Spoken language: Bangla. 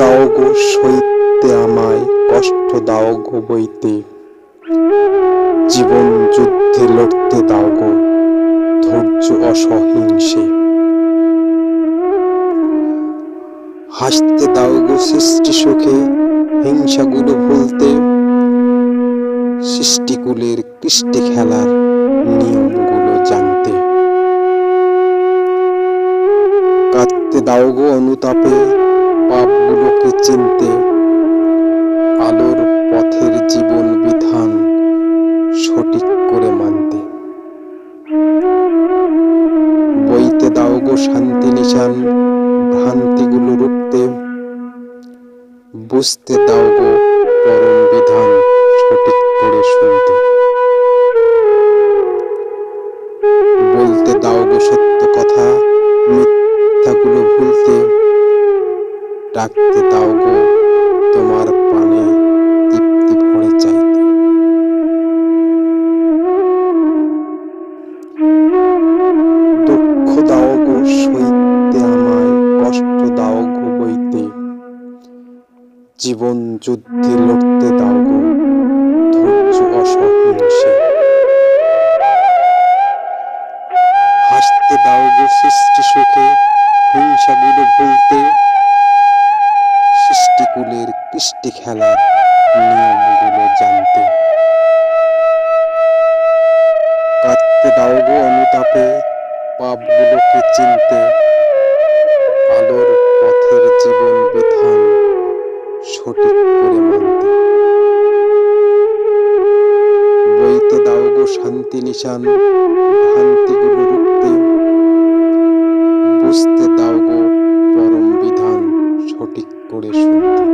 দাও গো সইতে আমায়, কষ্ট দাও গো বইতে, জীবন যুদ্ধে লড়তে দাও গো ধৈর্য অসহিংসে। হাসতে দাও গো সৃষ্টি সুখে, হিংসাগুলো ভুলতে, সৃষ্টিকুলের কৃষ্টি খেলার নিয়মগুলো জানতে। কাঁদতে দাও গো অনুতাপে, পাপগুলোকে চিনতে, আলোর পথের জীবন বিধান সঠিক করে মানতে। বইতে দাও গো শান্তি নিশান, ভ্রান্তিগুলো রুখতে, বুঝতে দাও গো পরম বিধান সঠিক করে শুনতে। বলতে দাও গো সত্য কথা, মিথ্যাগুলো ভুলতে, ডাকতে দাও গো তোমার প্রাণে তৃপ্তি ভরে চাইতে। দুঃখ দাও গো সইতে আমায়, কষ্ট দাও গো বইতে, জীবন যুদ্ধে লড়তে দাও গো ধৈর্য অসহিংসে। হাসতে দাও গো সৃষ্টি সুখে, হিংসাগুলো ভুলতে, সৃষ্টিকুলের কৃষ্টি খেলার নিয়মগুলো জানতে। কাঁদতে দাও গো অনুতাপে, পাপগুলোকে চিনতে, আলোর পথের জীবন বিধান সঠিক করে মানতে। বইতে দাও গো শান্তি নিশান, ভ্রান্তিগুলো রুখতে, বুঝতে দাও গো পরম বিধান সঠিক করে শুনতে।